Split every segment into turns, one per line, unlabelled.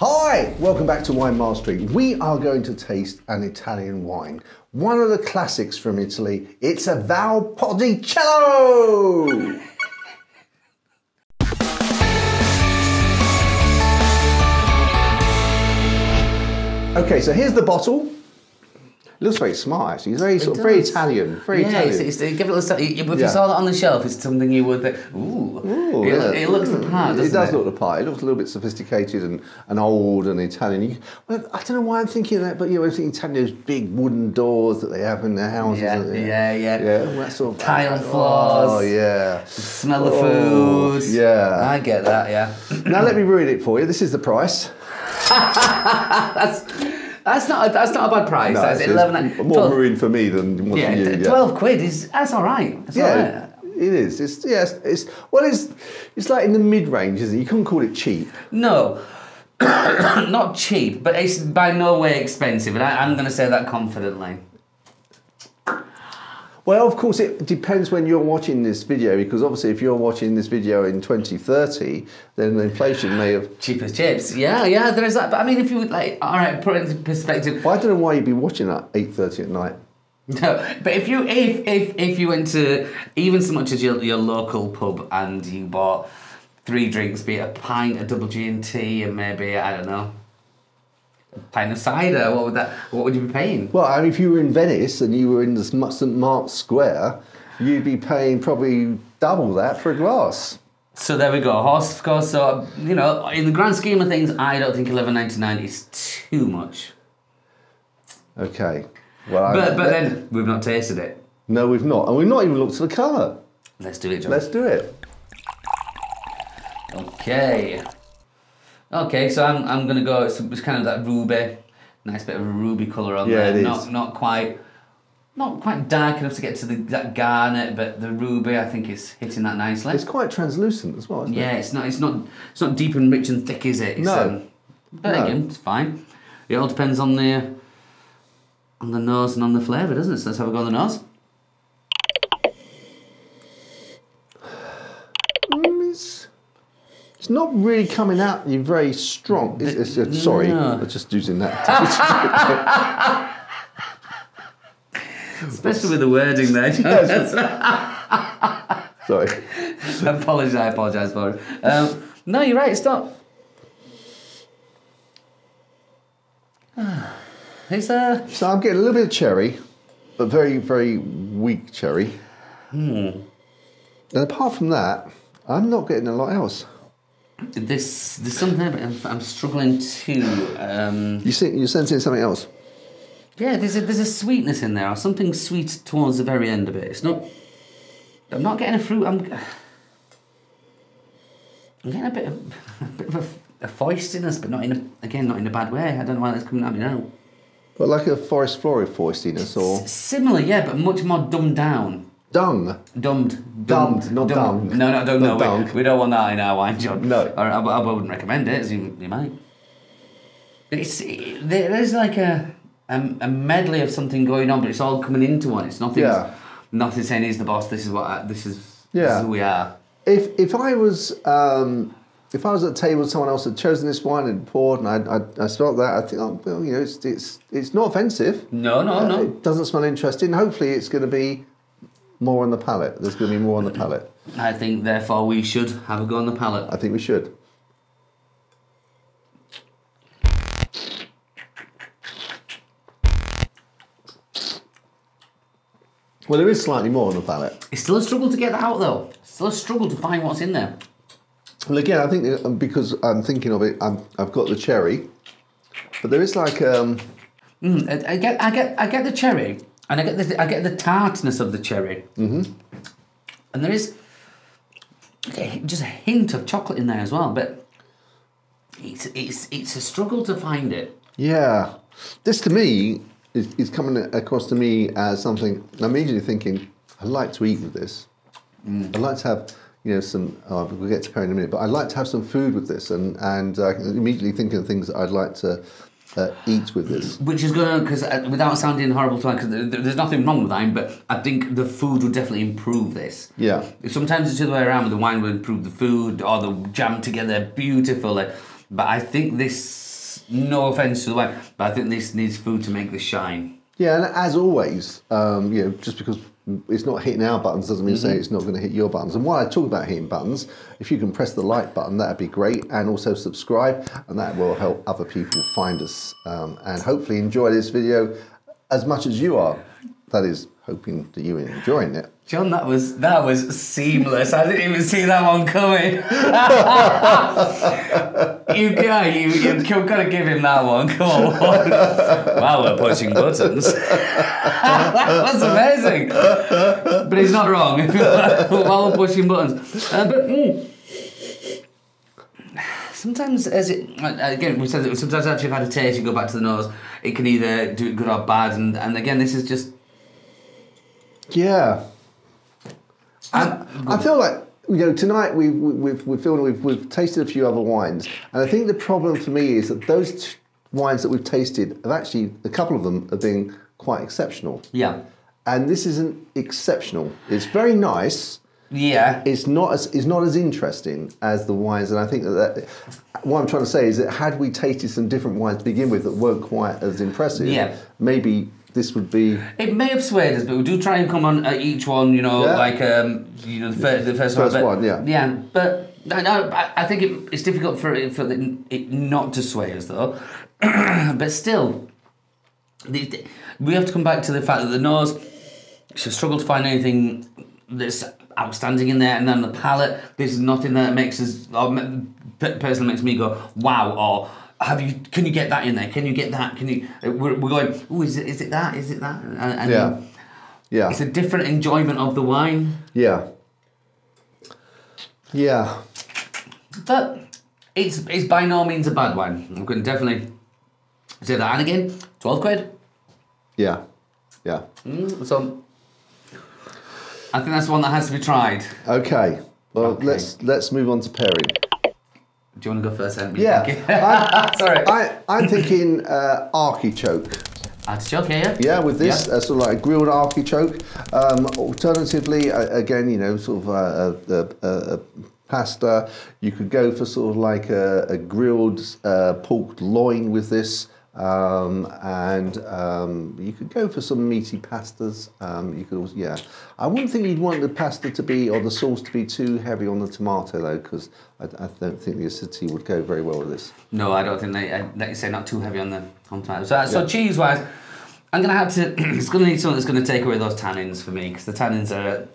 Hi, welcome back to Wine Mastery. We are going to taste an Italian wine. One of the classics from Italy. It's a Valpolicella! Okay, so here's the bottle. It looks very smart, actually. It's very very Italian. Very Italian.
If you saw that on the shelf, it's something you would think, ooh, it looks the part, doesn't it?
It does look the part. It looks a little bit sophisticated and old and Italian. Well, I don't know why I'm thinking that, but I'm thinking Italian, those big wooden doors that they have in their houses.
Yeah.
That sort of
tile floors.
Oh, yeah.
Smell the food.
Yeah.
I get that, yeah.
Now let me ruin it for you. This is the price.
That's not a bad price.
No,
that's 11.
More ruined for me than for you.
12 quid that's all right. That's all right.
It is. It's like in the mid range, isn't it? You couldn't call it cheap.
No, not cheap, but it's by no way expensive, and I'm going to say that confidently.
Well, of course, it depends when you're watching this video, because obviously if you're watching this video in 2030, then the inflation may have...
Cheap as chips. Yeah, there is that. But I mean, if you would all right, put it into perspective...
Well, I don't know why you'd be watching at 8:30 at night.
No, but if you went to even so much as your local pub and you bought 3 drinks, be it a pint, a double G&T, and maybe, I don't know, a pint of cider, what would you be paying? Well,
I mean, if you were in Venice and you were in the St Mark's Square, you'd be paying probably double that for a glass.
So there we go, horse, of course. So, you know, in the grand scheme of things, I don't think $11.99 is too much.
Okay. Well,
but then, we've not tasted it.
No, we've not. And we've not even looked at the colour.
Let's do it, John.
Let's do it.
Okay, so I'm going to go, it's kind of that ruby, nice bit of a ruby colour on there.
It is.
Not quite dark enough to get to that garnet, but the ruby, I think, is hitting that nicely.
It's quite translucent as well, isn't it?
Yeah, it's not deep and rich and thick, is it?
No.
But again, it's fine. It all depends on the nose and on the flavour, doesn't it? So let's have a go on the nose.
It's not really coming out very strong. Sorry, I'm just using that.
Especially with the wording there.
Sorry.
I apologise for it. No, you're right, it's not.
So I'm getting a little bit of cherry, but very, very weak cherry. And apart from that, I'm not getting a lot else.
There's something there, but I'm struggling to...
You're sensing something else?
Yeah, there's a sweetness in there, or something sweet towards the very end of it. It's not... I'm not getting a fruit, I'm getting a bit of a foistiness, but not in a bad way. I don't know why that's coming at me now.
But like a forest floral foistiness, or...
Similar, yeah, but much more dumbed down.
Dumbed, not dung.
No, we don't want that in our wine, John.
No.
I wouldn't recommend it, as you might. There's like a medley of something going on, but it's all coming into one. It's nothing.
Yeah.
Nothing saying he's the boss. This is who we are.
If I was at the table, someone else had chosen this wine and poured, and I smelled that, I think, it's not offensive.
No.
It doesn't smell interesting. Hopefully, it's going to be more on the palate. There's going to be more on the palate.
I think, therefore, we should have a go on the palate.
I think we should. Well, there is slightly more on the palate.
It's still a struggle to get that out, though. It's still a struggle to find what's in there.
Well, again, I think because I'm thinking of it, I've got the cherry, but there is like
I get the cherry, and I get the tartness of the cherry, and there is just a hint of chocolate in there as well. But it's a struggle to find it. Yeah,
this to me is coming across to me as something. I'm immediately thinking I'd like to eat with this. I'd like to have some. We'll get to pairing in a minute, but I'd like to have some food with this, and immediately thinking of things that I'd like to eat with this.
Which is going to, because without sounding horrible to because there's nothing wrong with wine, but I think the food would definitely improve this.
Yeah.
Sometimes it's the other way around, where the wine will improve the food, or they'll jam together beautifully. But I think this No offence to the wine, but I think this needs food to make this shine.
Yeah, and as always, you know, just because it's not hitting our buttons doesn't mean to say it's not going to hit your buttons. And while I talk about hitting buttons, if you can press the like button, that'd be great, and also subscribe, and that will help other people find us and hopefully enjoy this video as much as you are. That is, hoping that you are enjoying it.
John, that was seamless. I didn't even see that one coming. You've got to give him that one. Come on. Wow, we're pushing buttons. That was amazing. But he's not wrong. While we're pushing buttons. Sometimes, again, we said that sometimes after you've had a taste, you go back to the nose. It can either do it good or bad. And again, this is just...
Yeah. I feel like, you know, tonight we've tasted a few other wines, and I think the problem for me is that those wines that we've tasted have actually, a couple of them have been quite exceptional.
Yeah.
And this isn't exceptional. It's very nice.
Yeah.
It's not as interesting as the wines, and I think that what I'm trying to say is that had we tasted some different wines to begin with that weren't quite as impressive, maybe this would be...
It may have swayed us, but we do try and come on each one, you know, like, you know, the first one.
Yeah.
Yeah, but I think it's difficult for it not to sway us, though. But still, we have to come back to the fact that the nose, she'll struggle to find anything that's outstanding in there, and then the palate, there's nothing that makes us, or personally makes me go, wow, or... Can you get that in there? Can you get that? Can you? We're going. Oh, is it that? Is it that? And
yeah.
It's a different enjoyment of the wine.
Yeah.
But it's by no means a bad wine. I'm going to definitely say that. And again, 12 quid.
Yeah.
So I think that's one that has to be tried.
Okay. Well, let's move on to pairing.
Do you want to go first, then?
Yeah.
Sorry.
I'm thinking artichoke.
Artichoke, yeah?
Yeah, with this, sort of like grilled artichoke. Alternatively, again, you know, sort of a pasta. You could go for sort of like a grilled pork loin with this. And you could go for some meaty pastas. You could also, I wouldn't think you'd want the pasta to be, or the sauce to be too heavy on the tomato though, because I don't think the acidity would go very well with this. No, I don't think like you say, not too heavy on the tomato. So cheese wise, I'm gonna have to. It's gonna need something that's gonna take away those tannins for me, because the tannins are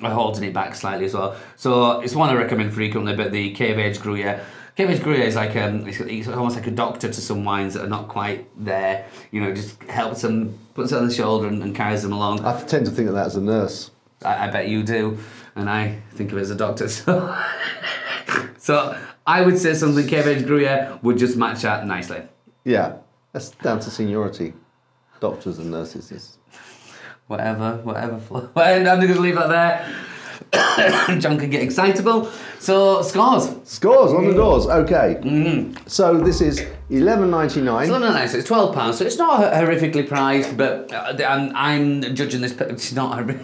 holding it back slightly as well. So it's one I recommend frequently, but the Cave-Aged Gruyere. Cave-Aged Gruyere is like it's almost like a doctor to some wines that are not quite there. You know, just helps them, puts it on the shoulder and carries them along. I tend to think of that as a nurse. I bet you do, and I think of it as a doctor. So I would say something Cave-Aged Gruyere would just match that nicely. Yeah, that's down to seniority. Doctors and nurses is whatever. I'm just gonna leave that there. John can get excitable. So scores on the doors. Okay. So this is $11.99. It's $11.99. It's £12. So it's not horrifically priced, but I'm judging this. It's not horrific.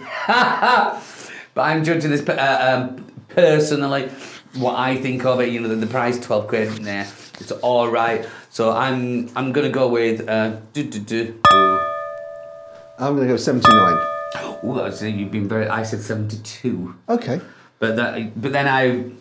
But I'm judging this personally. What I think of it, you know, the price, 12 quid. Nah, it's all right. So I'm gonna go with I'm gonna go 79. Oh, you've been very. I said 72. Okay. But then I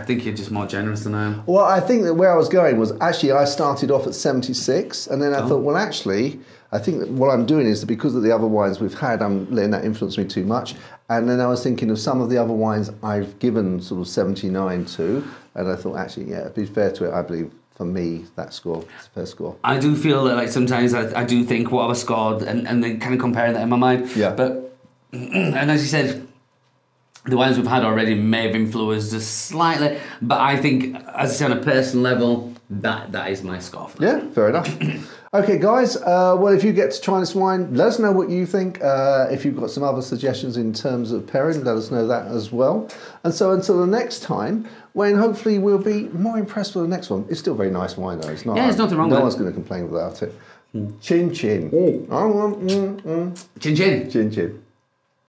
think you're just more generous than I am. Well, I think that where I was going was actually I started off at 76, and then I thought, well, actually, I think that what I'm doing is that because of the other wines we've had, I'm letting that influence me too much. And then I was thinking of some of the other wines I've given sort of 79 to, and I thought, actually, yeah, to be fair to it, I believe for me that score is a fair score. I do feel that like sometimes I do think what I've scored and then kind of comparing that in my mind. Yeah. But and as you said, the wines we've had already may have influenced us slightly, but I think, as I say, on a personal level, that is my score for that. Yeah, fair enough. Okay, guys, well, if you get to try this wine, let us know what you think. If you've got some other suggestions in terms of pairing, let us know that as well. And so until the next time, when hopefully we'll be more impressed with the next one. It's still very nice wine, though. It's not. Yeah, there's nothing wrong with it. No one's going to complain about it. Chin chin. Chin chin. Chin chin.